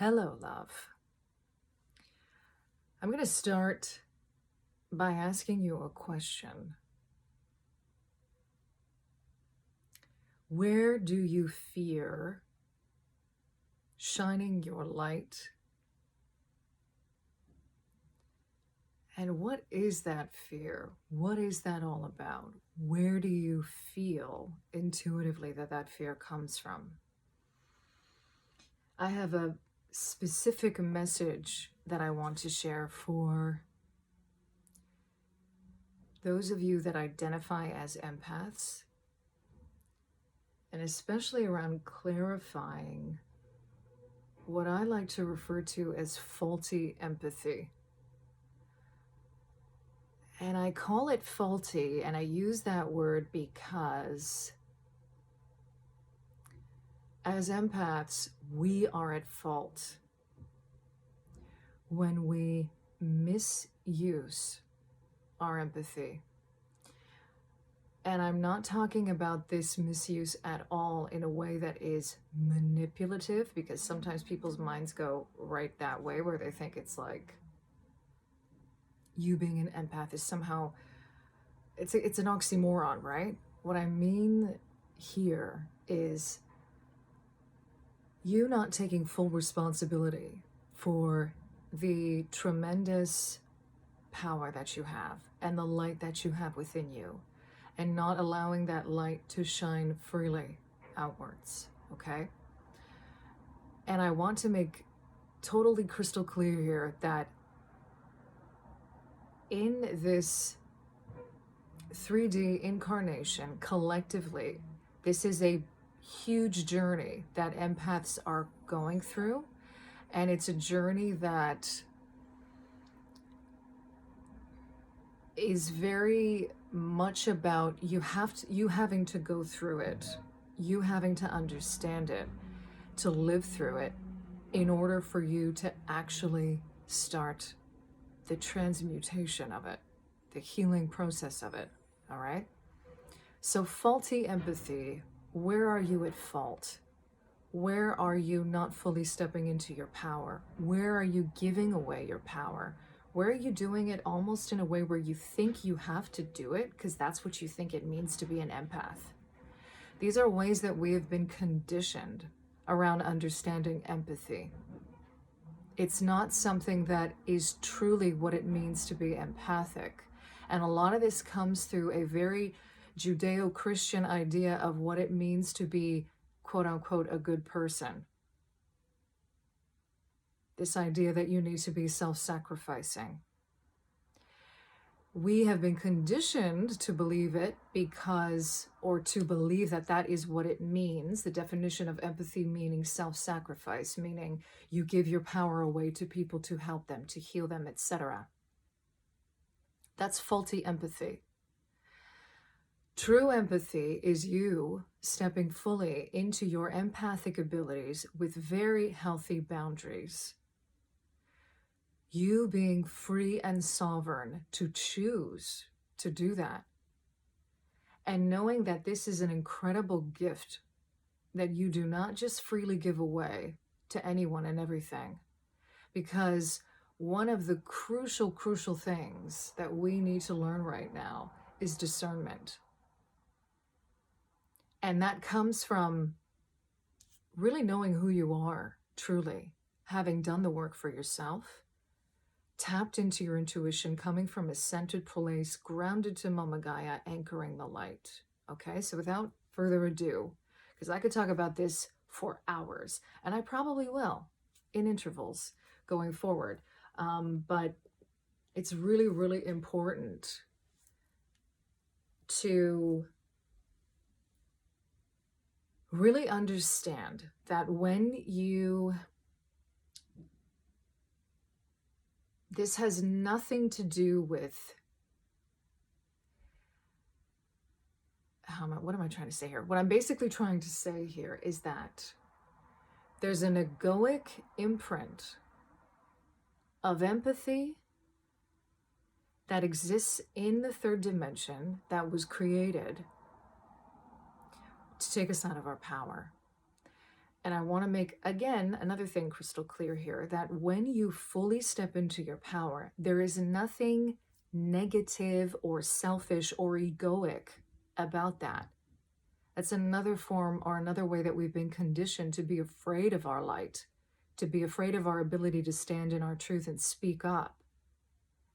Hello, love. I'm going to start by asking you a question. Where do you fear shining your light? And what is that fear? What is that all about? Where do you feel intuitively that fear comes from? I have a specific message that I want to share for those of you that identify as empaths, and especially around clarifying what I like to refer to as faulty empathy. And I call it faulty, and I use that word because as empaths, we are at fault when we misuse our empathy. And I'm not talking about this misuse at all in a way that is manipulative, because sometimes people's minds go right that way where they think it's like you being an empath is somehow, it's an oxymoron, right? What I mean here is you not taking full responsibility for the tremendous power that you have and the light that you have within you, and not allowing that light to shine freely outwards, okay? And I want to make totally crystal clear here that in this 3D incarnation, collectively, this is a huge journey that empaths are going through. And it's a journey that is very much about you having to go through it, you having to understand it, to live through it, in order for you to actually start the transmutation of it, the healing process of it. All right? So faulty empathy, where are you at fault? Where are you not fully stepping into your power? Where are you giving away your power? Where are you doing it almost in a way where you think you have to do it because that's what you think it means to be an empath? These are ways that we have been conditioned around understanding empathy. It's not something that is truly what it means to be empathic. And a lot of this comes through a very Judeo-Christian idea of what it means to be, quote unquote, a good person. This idea that you need to be self-sacrificing. We have been conditioned to believe it or to believe that that is what it means. The definition of empathy meaning self-sacrifice, meaning you give your power away to people to help them, to heal them, etc. That's faulty empathy. True empathy is you stepping fully into your empathic abilities with very healthy boundaries. You being free and sovereign to choose to do that. And knowing that this is an incredible gift that you do not just freely give away to anyone and everything. Because one of the crucial things that we need to learn right now is discernment. And that comes from really knowing who you are, truly, having done the work for yourself, tapped into your intuition, coming from a centered place, grounded to Mama Gaia, anchoring the light. Okay, so without further ado, because I could talk about this for hours, and I probably will in intervals going forward, but it's really important to really understand that this has nothing to do with, what am I trying to say here? What I'm basically trying to say here is that there's an egoic imprint of empathy that exists in the third dimension that was created to take us out of our power. And I want to make, again, another thing crystal clear here, that when you fully step into your power, there is nothing negative or selfish or egoic about that. That's another form or another way that we've been conditioned to be afraid of our light, to be afraid of our ability to stand in our truth and speak up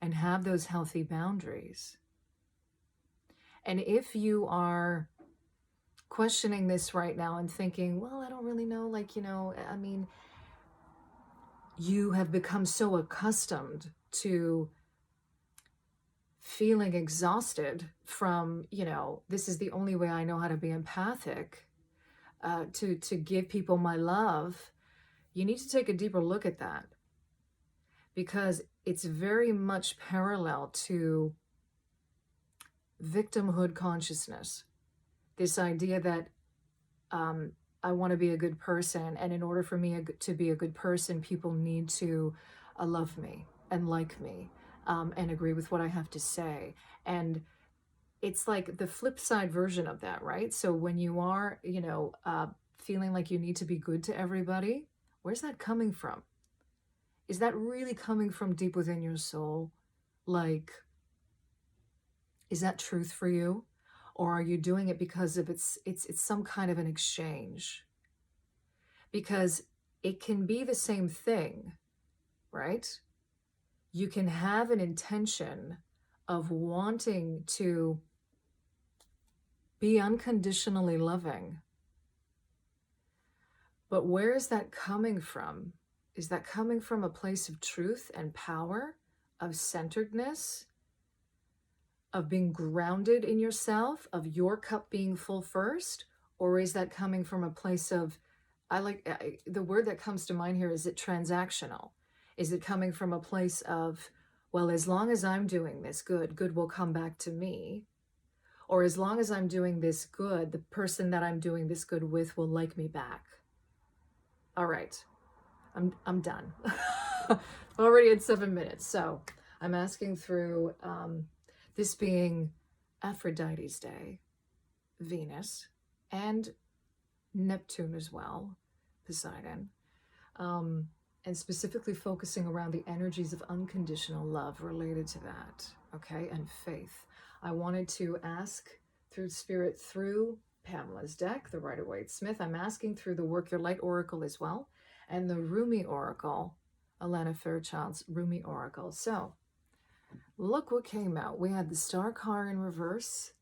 and have those healthy boundaries. And if you are questioning this right now and thinking, well, I don't really know, like, I mean, you have become so accustomed to feeling exhausted from, this is the only way I know how to be empathic, to give people my love. You need to take a deeper look at that, because it's very much parallel to victimhood consciousness. This idea that I want to be a good person, and in order for me to be a good person, people need to love me and like me, and agree with what I have to say. And it's like the flip side version of that, right? So when you are, feeling like you need to be good to everybody, where's that coming from? Is that really coming from deep within your soul? Like, is that truth for you? Or are you doing it because of it's some kind of an exchange? Because it can be the same thing, right? You can have an intention of wanting to be unconditionally loving. But where is that coming from? Is that coming from a place of truth and power, of centeredness, of being grounded in yourself, of your cup being full first? Or is that coming from a place of, the word that comes to mind here, is it transactional? Is it coming from a place of, well, as long as I'm doing this good will come back to me? Or as long as I'm doing this good, the person that I'm doing this good with will like me back? All right, I'm done. Already at 7 minutes. So I'm asking through, this being Aphrodite's day, Venus, and Neptune as well, Poseidon, and specifically focusing around the energies of unconditional love related to that, okay, and faith. I wanted to ask through Spirit, through Pamela's deck, the Rider-Waite-Smith, I'm asking through the Work Your Light Oracle as well, and the Rumi Oracle, Alana Fairchild's Rumi Oracle. So look what came out. We had the Star Car in reverse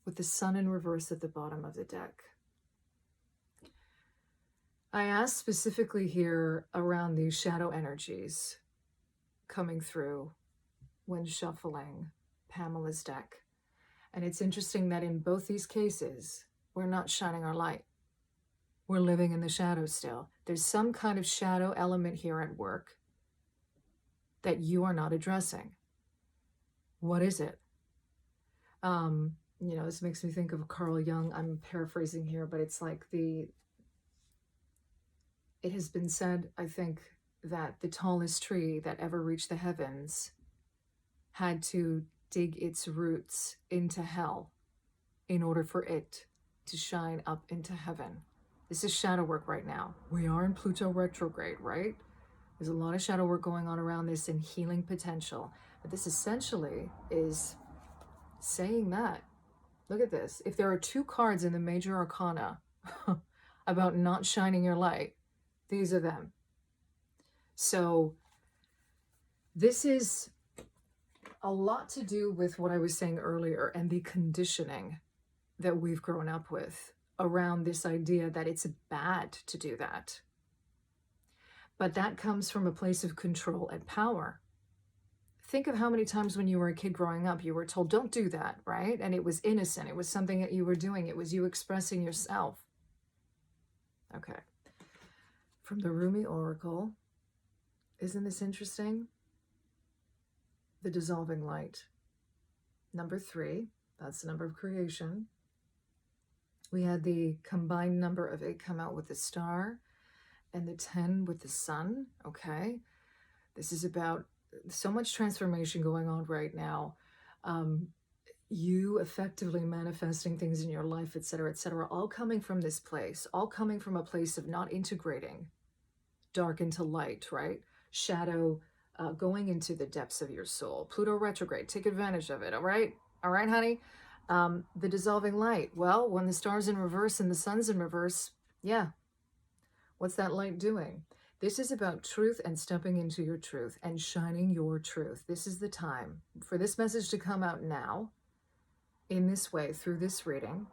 with the Sun in reverse at the bottom of the deck. I asked specifically here around these shadow energies coming through when shuffling Pamela's deck. And it's interesting that in both these cases, we're not shining our light. We're living in the shadows still. There's some kind of shadow element here at work that you are not addressing. What is it? This makes me think of Carl Jung. I'm paraphrasing here, but it's like it has been said, I think, that the tallest tree that ever reached the heavens had to dig its roots into hell in order for it to shine up into heaven. This is shadow work right now. We are in Pluto retrograde, right? There's a lot of shadow work going on around this and healing potential. But this essentially is saying that, look at this. If there are two cards in the major arcana about not shining your light, these are them. So this is a lot to do with what I was saying earlier and the conditioning that we've grown up with around this idea that it's bad to do that. But that comes from a place of control and power. Think of how many times when you were a kid growing up, you were told, don't do that, right? And it was innocent. It was something that you were doing. It was you expressing yourself. Okay. From the Rumi Oracle, isn't this interesting? The dissolving light. Number 3, that's the number of creation. We had the combined number of 8 come out with the star and the 10 with the sun, okay? This is about so much transformation going on right now. you effectively manifesting things in your life, etc., all coming from this place, all coming from a place of not integrating dark into light, right? Shadow going into the depths of your soul. Pluto retrograde, take advantage of it, all right? All right, honey? The dissolving light. Well, when the star's in reverse and the sun's in reverse, yeah, what's that light doing? This is about truth and stepping into your truth and shining your truth. This is the time for this message to come out now in this way through this reading.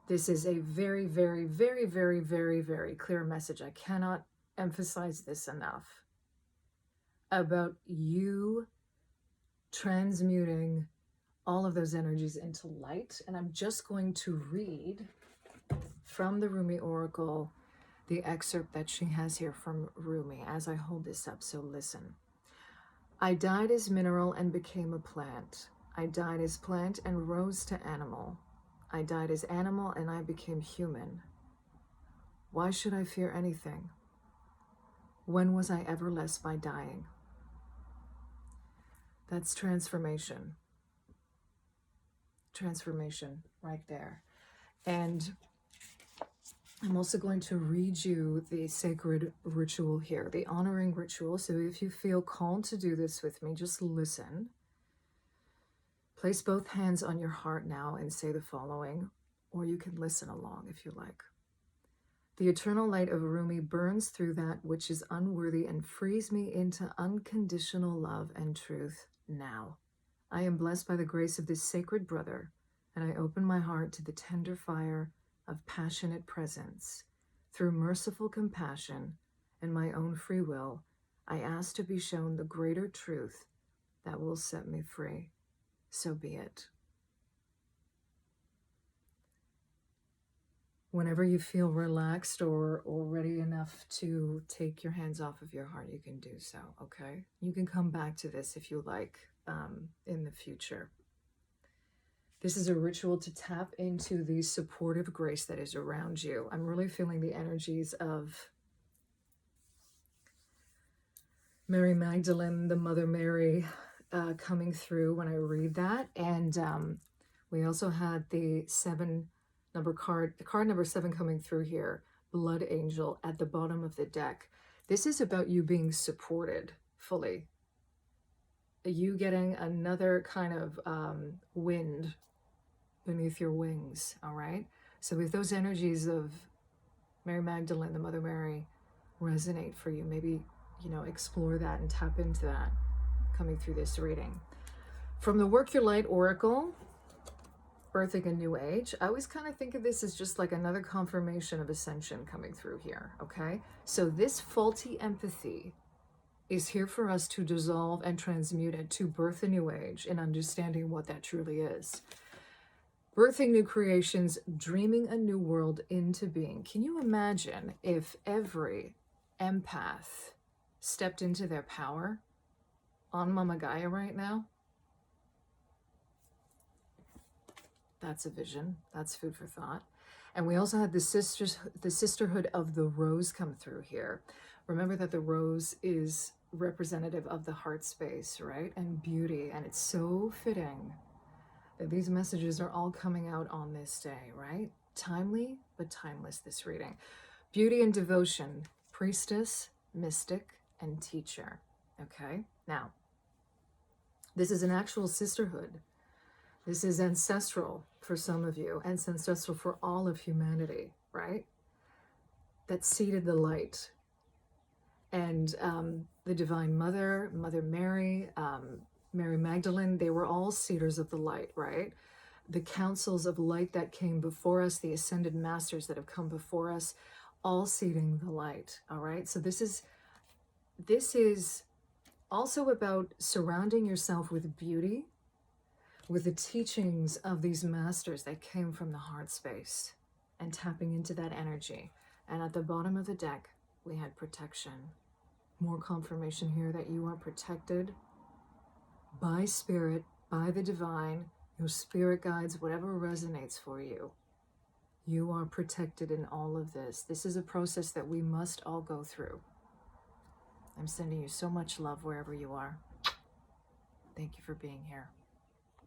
This is a very, very, very, very, very, very clear message. I cannot emphasize this enough about you transmuting all of those energies into light. And I'm just going to read from the Rumi Oracle the excerpt that she has here from Rumi as I hold this up. So listen. I died as mineral and became a plant. I died as plant and rose to animal. I died as animal and I became human. Why should I fear anything? When was I ever less by dying? That's transformation. Transformation right there. And I'm also going to read you the sacred ritual here, the honoring ritual. So if you feel called to do this with me, just listen. Place both hands on your heart now and say the following, or you can listen along if you like. The eternal light of Rumi burns through that which is unworthy and frees me into unconditional love and truth now. I am blessed by the grace of this sacred brother, and I open my heart to the tender fire of passionate presence. Through merciful compassion and my own free will, I ask to be shown the greater truth that will set me free. So be it. Whenever you feel relaxed or ready enough to take your hands off of your heart, you can do so, okay? You can come back to this if you like in the future. This is a ritual to tap into the supportive grace that is around you. I'm really feeling the energies of Mary Magdalene, the Mother Mary, coming through when I read that. And we also had the card number 7 coming through here, Blood Angel at the bottom of the deck. This is about you being supported fully. You getting another kind of wind beneath your wings, all right? So if those energies of Mary Magdalene, the Mother Mary, resonate for you, maybe, explore that and tap into that coming through this reading. From the Work Your Light Oracle, Birthing a New Age, I always kind of think of this as just like another confirmation of ascension coming through here, okay? So this faulty empathy is here for us to dissolve and transmute it, to birth a new age in understanding what that truly is. Birthing new creations, dreaming a new world into being. Can you imagine if every empath stepped into their power on Mama Gaia right now? That's a vision. That's food for thought. And we also had the sisterhood of the rose come through here. Remember that the rose is representative of the heart space, right? And beauty. And it's so fitting that these messages are all coming out on this day, right? Timely, but timeless, this reading. Beauty and devotion, priestess, mystic, and teacher. Okay? Now, this is an actual sisterhood. This is ancestral for some of you, and it's ancestral for all of humanity, right? That seeded the light. And the Divine Mother, Mother Mary, Mary Magdalene, they were all seeders of the light, right? The councils of light that came before us, the ascended masters that have come before us, all seeding the light, all right? So this is also about surrounding yourself with beauty, with the teachings of these masters that came from the heart space, and tapping into that energy. And at the bottom of the deck, we had protection. More confirmation here that you are protected by spirit, by the divine, your spirit guides, whatever resonates for you. You are protected in all of this. This is a process that we must all go through. I'm sending you so much love wherever you are. Thank you for being here.